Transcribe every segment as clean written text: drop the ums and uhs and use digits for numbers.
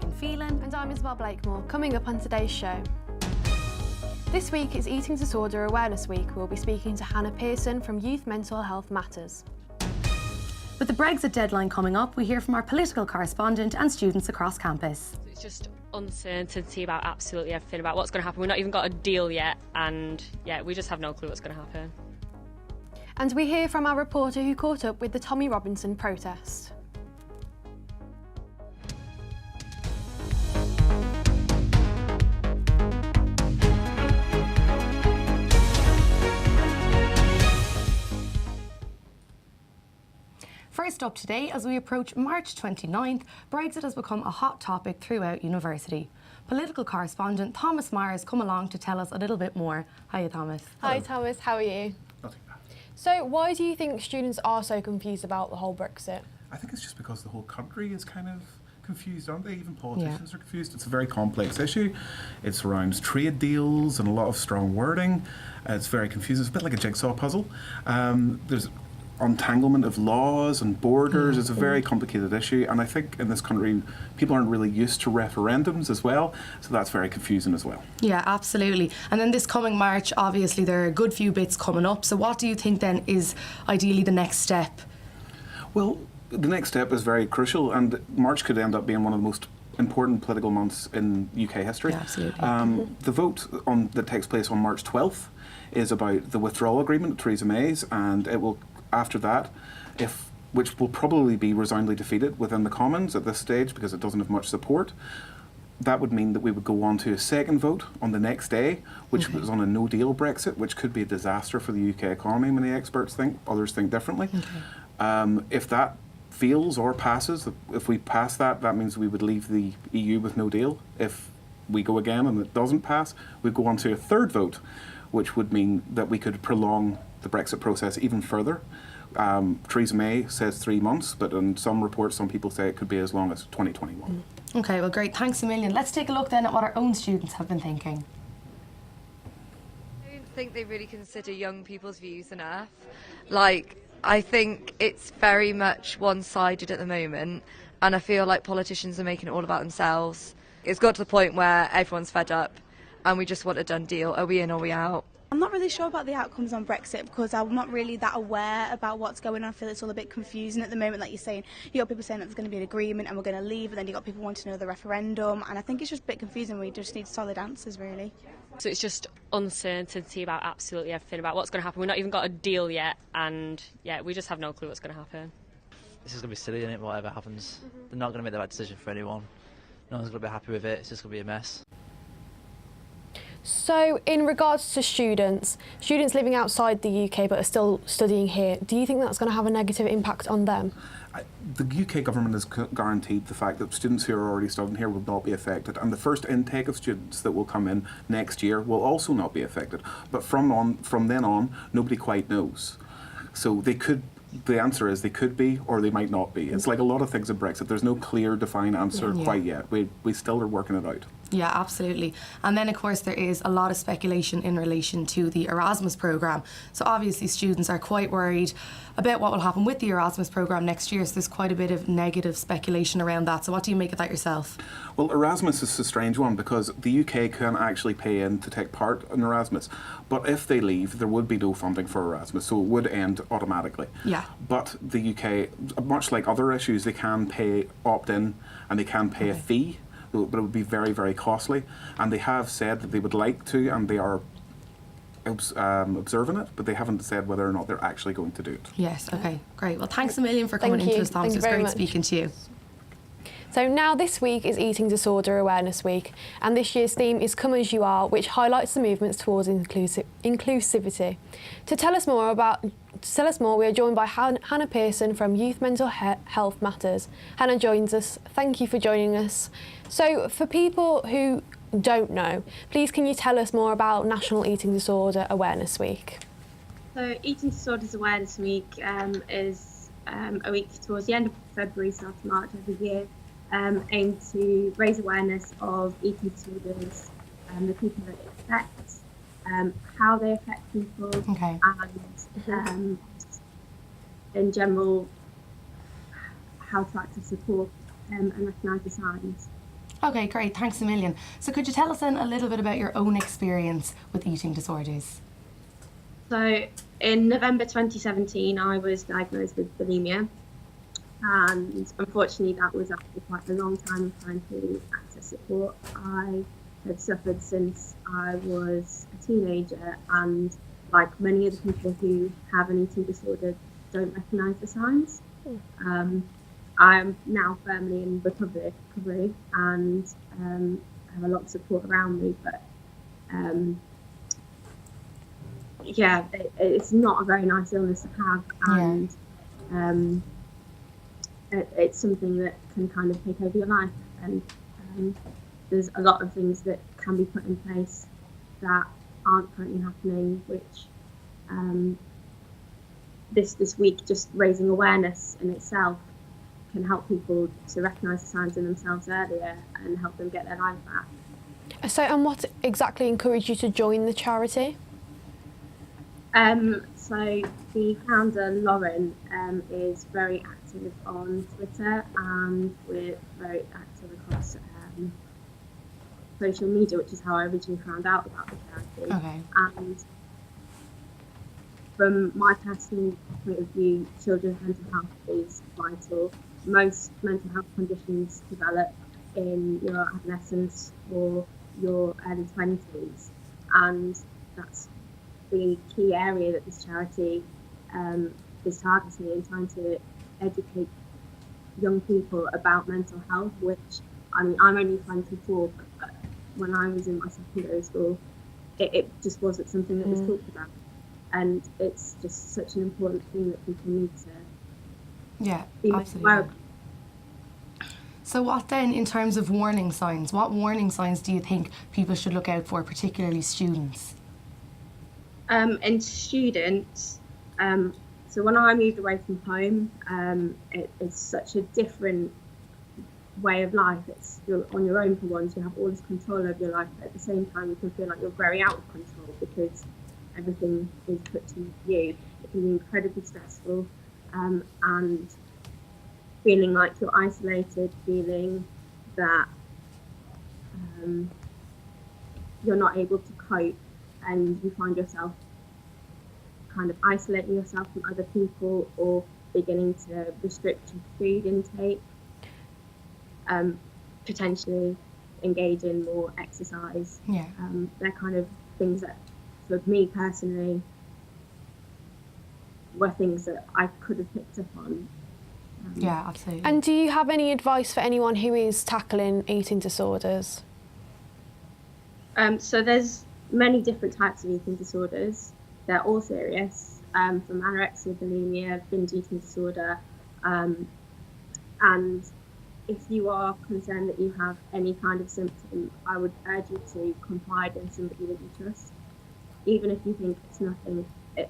Morgan Phelan. And I'm Isabel Blakemore. Coming up on today's show. This week is Eating Disorder Awareness Week. We'll be speaking to Hannah Pearson from Youth Mental Health Matters. With the Brexit deadline coming up, we hear from our political correspondent and students across campus. It's just uncertainty about absolutely everything, about what's going to happen. We've not even got a deal yet, and we just have no clue what's going to happen. And we hear from our reporter who caught up with the Tommy Robinson protest. First up today, as we approach March 29th, Brexit has become a hot topic throughout university. Political correspondent Thomas Meyer has come along to tell us a little bit more. Hiya, Thomas. Hi, Thomas. How are you? Not too bad. So, why do you think students are so confused about the whole Brexit? I think it's just because the whole country is kind of confused, aren't they? Even politicians are confused. It's a very complex issue. It surrounds trade deals and a lot of strong wording. It's very confusing. It's a bit like a jigsaw puzzle. There's untanglement of laws and borders. It's a very complicated issue, and I think in this country people aren't really used to referendums as well, so that's very confusing as well. Yeah, absolutely. And then this coming March, obviously there are a good few bits coming up, so what do you think then is ideally the next step? Well, the next step is very crucial, and March could end up being one of the most important political months in UK history. Yeah, absolutely. The vote that takes place on March 12th is about the withdrawal agreement of Theresa May's, and it will, after that, which will probably be resoundingly defeated within the Commons at this stage because it doesn't have much support, that would mean that we would go on to a second vote on the next day, which was on a no-deal Brexit, which could be a disaster for the UK economy, many experts think. Others think differently. If that fails or passes, if we pass that, that means we would leave the EU with no deal. If we go again and it doesn't pass, we'd go on to a third vote, which would mean that we could prolong the Brexit process even further. Theresa May says 3 months, but in some reports, some people say it could be as long as 2021. Okay, well, great. Thanks a million. Let's take a look then at what our own students have been thinking. I don't think they really consider young people's views enough. I think it's very much one-sided at the moment, and I feel like politicians are making it all about themselves. It's got to the point where everyone's fed up, and we just want a done deal. Are we in or are we out? I'm not really sure about the outcomes on Brexit because I'm not really that aware about what's going on. I feel it's all a bit confusing at the moment. Like you're saying, you got people saying that there's going to be an agreement and we're going to leave, and then you got people wanting to know the referendum, and I think it's just a bit confusing. We just need solid answers, really. So it's just uncertainty about absolutely everything, about what's going to happen. We've not even got a deal yet, and we just have no clue what's going to happen. This is going to be silly, isn't it, whatever happens? They're not going to make the right decision for anyone. No one's going to be happy with it. It's just going to be a mess. So, in regards to students living outside the UK but are still studying here, do you think that's going to have a negative impact on them? The UK government has guaranteed the fact that students who are already studying here will not be affected, and the first intake of students that will come in next year will also not be affected. But from then on, nobody quite knows. So the answer is they could be or they might not be. It's like a lot of things in Brexit. There's no clear, defined answer quite yet. We still are working it out. Yeah, absolutely. And then, of course, there is a lot of speculation in relation to the Erasmus programme. So obviously students are quite worried about what will happen with the Erasmus programme next year. So there's quite a bit of negative speculation around that. So what do you make of that yourself? Well, Erasmus is a strange one because the UK can actually pay in to take part in Erasmus. But if they leave, there would be no funding for Erasmus, so it would end automatically. Yeah. But the UK, much like other issues, they can opt-in and they can pay a fee, but it would be very, very costly. And they have said that they would like to, and they are observing it, but they haven't said whether or not they're actually going to do it. Yes, okay, great. Well, thanks a million for coming into us, Thomas. It's great speaking to you. So now this week is Eating Disorder Awareness Week, and this year's theme is Come As You Are, which highlights the movements towards inclusivity. To tell us more, we are joined by Hannah Pearson from Youth Mental Health Matters. Hannah joins us. Thank you for joining us. So for people who don't know, please can you tell us more about National Eating Disorder Awareness Week? So Eating Disorders Awareness Week is a week towards the end of February, start of March every year, aimed to raise awareness of eating disorders, the people that it affects, how they affect people, and in general, how to access support and recognise the signs. Okay, great. Thanks a million. So could you tell us then a little bit about your own experience with eating disorders? So in November 2017, I was diagnosed with bulimia, and unfortunately that was after quite a long time of trying to access support. I had suffered since I was a teenager, and like many other people who have an eating disorder, don't recognise the signs. I'm now firmly in recovery and I have a lot of support around me, but it's not a very nice illness to have, and it's something that can kind of take over your life, and there's a lot of things that can be put in place that aren't currently happening, which this week, just raising awareness in itself can help people to recognise the signs in themselves earlier and help them get their life back. So, and what exactly encouraged you to join the charity? So the founder, Lauren, is very active on Twitter, and we're very active across social media, which is how I originally found out about the charity. Okay. And from my personal point of view, children's mental health is vital. Most mental health conditions develop in your adolescence or your early 20s, and that's the key area that this charity is targeting and trying to educate young people about mental health, which, I mean, I'm only 24, but when I was in my secondary school, it just wasn't something that was talked about. And it's just such an important thing that people need to be aware of. So what then, in terms of warning signs, what warning signs do you think people should look out for, particularly students? And students, so when I moved away from home, it's such a different way of life. You're on your own for once, you have all this control over your life, but at the same time you can feel like you're very out of control because everything is put to you. It can be incredibly stressful, and feeling like you're isolated, feeling that you're not able to cope, and you find yourself kind of isolating yourself from other people or beginning to restrict your food intake, potentially engage in more exercise. They're kind of things that, for me personally, were things that I could have picked up on. Yeah, absolutely. And do you have any advice for anyone who is tackling eating disorders? So there's many different types of eating disorders. They're all serious, from anorexia, bulimia, binge eating disorder, and if you are concerned that you have any kind of symptom, I would urge you to confide in somebody that you trust. Even if you think it's nothing,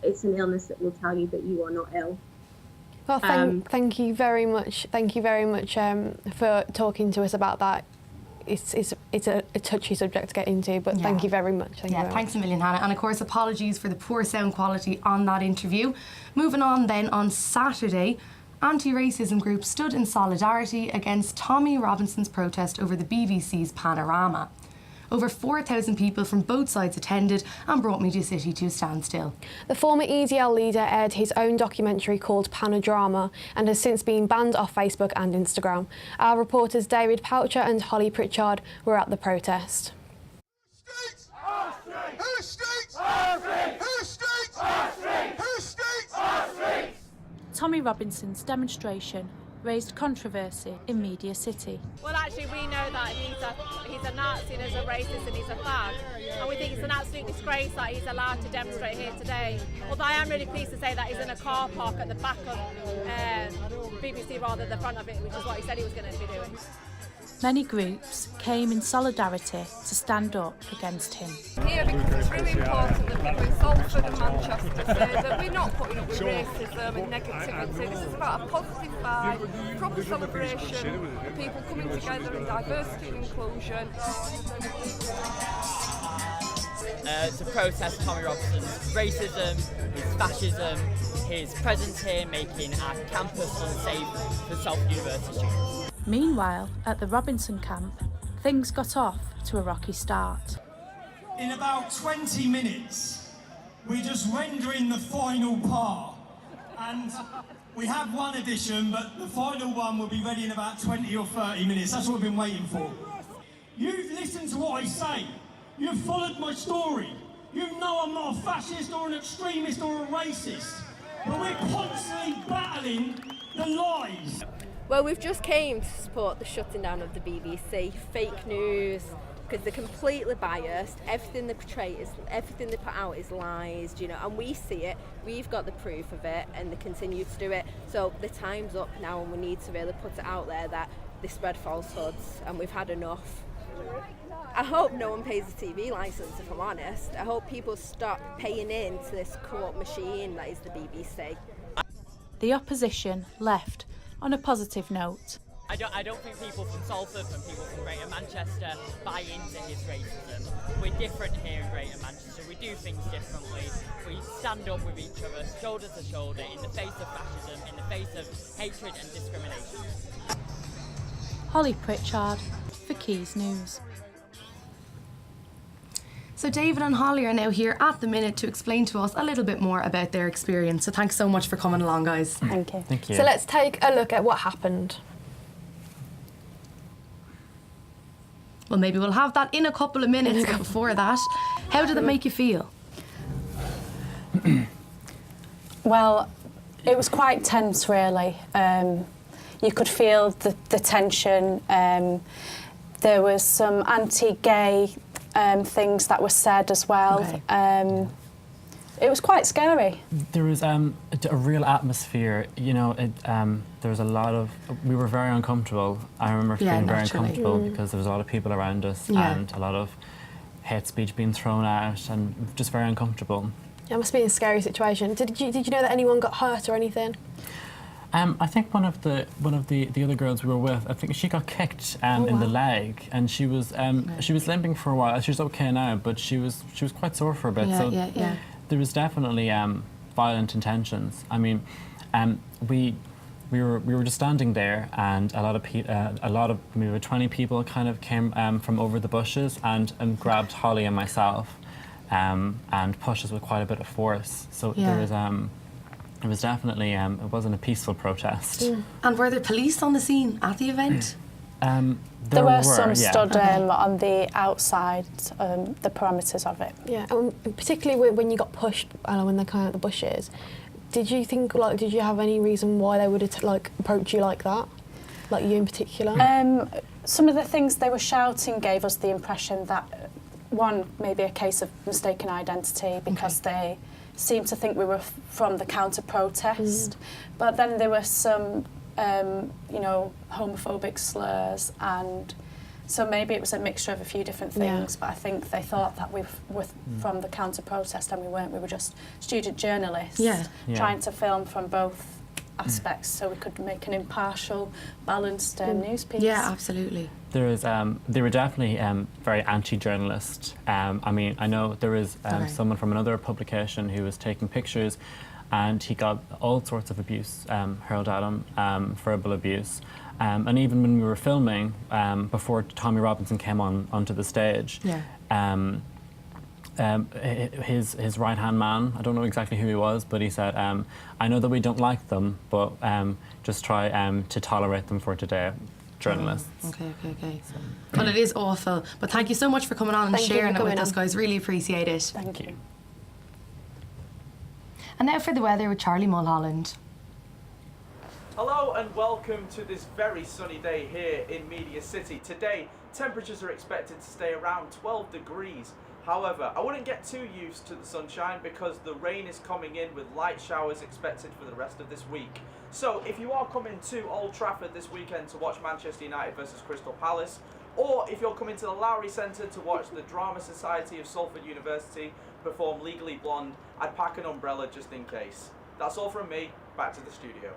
it's an illness that will tell you that you are not ill. Well, thank you very much. Thank you very much for talking to us about that. It's a touchy subject to get into, but thank you very much. Thanks a million, Hannah. And of course, apologies for the poor sound quality on that interview. Moving on then, on Saturday, anti-racism groups stood in solidarity against Tommy Robinson's protest over the BBC's Panorama. Over 4,000 people from both sides attended and brought Media City to a standstill. The former EDL leader aired his own documentary called Panodrama and has since been banned off Facebook and Instagram. Our reporters David Poucher and Holly Pritchard were at the protest. Tommy Robinson's demonstration raised controversy in Media City. Well, actually, we know that he's a Nazi and he's a racist and he's a fag, and we think it's an absolute disgrace that he's allowed to demonstrate here today. Although I am really pleased to say that he's in a car park at the back of BBC rather than the front of it, which is what he said he was going to be doing. Many groups came in solidarity to stand up against him. Here, because it's really important that people in Salford and Manchester say that we're not putting up with racism and negativity. This is about a positive vibe, proper celebration, of people coming together in diversity and inclusion. To protest Tommy Robinson's racism, his fascism, his presence here making our campus unsafe for Salford University students. Meanwhile, at the Robinson camp, things got off to a rocky start. In about 20 minutes, we're just rendering the final part. And we have one edition, but the final one will be ready in about 20 or 30 minutes. That's what we've been waiting for. You've listened to what I say. You've followed my story. You know I'm not a fascist or an extremist or a racist. But we're constantly battling the lies. Well, we've just came to support the shutting down of the BBC. Fake news, because they're completely biased. Everything they portray is, everything they put out is lies, you know, and we see it. We've got the proof of it, and they continue to do it. So the time's up now, and we need to really put it out there that they spread falsehoods, and we've had enough. I hope no one pays a TV licence, if I'm honest. I hope people stop paying in to this corrupt machine that is the BBC. The opposition left on a positive note. I don't think people from Salford and people from Greater Manchester buy into his racism. We're different here in Greater Manchester. We do things differently. We stand up with each other, shoulder to shoulder, in the face of fascism, in the face of hatred and discrimination. Holly Pritchard for Quays News. So David and Holly are now here at the minute to explain to us a little bit more about their experience. So thanks so much for coming along, guys. Thank you. Thank you. So let's take a look at what happened. Well, maybe we'll have that in a couple of minutes, but before that, how did it make you feel? Well, it was quite tense, really. You could feel the tension. There was some anti-gay things that were said as well. Okay. It was quite scary. There was a real atmosphere, you know, there was a lot of, we were very uncomfortable. I remember feeling very uncomfortable because there was a lot of people around us and a lot of hate speech being thrown out and just very uncomfortable. It must be a scary situation. Did you know that anyone got hurt or anything? I think one of the other girls we were with, I think she got kicked in the leg, and she was limping for a while. She's okay now, but she was quite sore for a bit. There was definitely violent intentions. I mean, we were just standing there, and a lot of maybe 20 people kind of came from over the bushes and grabbed Holly and myself, and pushed us with quite a bit of force. So there was. It was definitely, it wasn't a peaceful protest. And were there police on the scene at the event? There were some stood on the outside, the parameters of it. Yeah, and particularly when you got pushed, when they came out the bushes, did you think, did you have any reason why they would approach you like that? Like you in particular? Some of the things they were shouting gave us the impression that, one, maybe a case of mistaken identity because they seemed to think we were from the counter-protest. But then there were some, homophobic slurs, and so maybe it was a mixture of a few different things, but I think they thought that we were from the counter-protest, and we weren't. We were just student journalists trying to film from both aspects so we could make an impartial, balanced news piece. Yeah, absolutely. They were definitely very anti-journalist. I mean, I know there was someone from another publication who was taking pictures, and he got all sorts of abuse hurled at him, verbal abuse. And even when we were filming, before Tommy Robinson came onto the stage, his right-hand man, I don't know exactly who he was, but he said, I know that we don't like them, but just try to tolerate them for today, journalists. Okay. Well, it is awful, but thank you so much for coming on and sharing it with us, guys. Really appreciate it. Thank you. And now for the weather with Charlie Mulholland. Hello and welcome to this very sunny day here in Media City. Today, temperatures are expected to stay around 12 degrees. However, I wouldn't get too used to the sunshine because the rain is coming in with light showers expected for the rest of this week. So if you are coming to Old Trafford this weekend to watch Manchester United versus Crystal Palace, or if you're coming to the Lowry Centre to watch the Drama Society of Salford University perform Legally Blonde, I'd pack an umbrella just in case. That's all from me, back to the studio.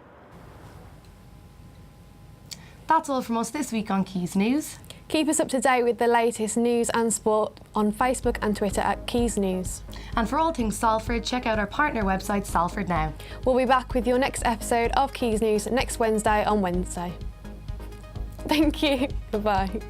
That's all from us this week on Quays News. Keep us up to date with the latest news and sport on Facebook and Twitter at Quays News. And for all things Salford, check out our partner website, Salford Now. We'll be back with your next episode of Quays News next Wednesday on Wednesday. Thank you. Bye-bye.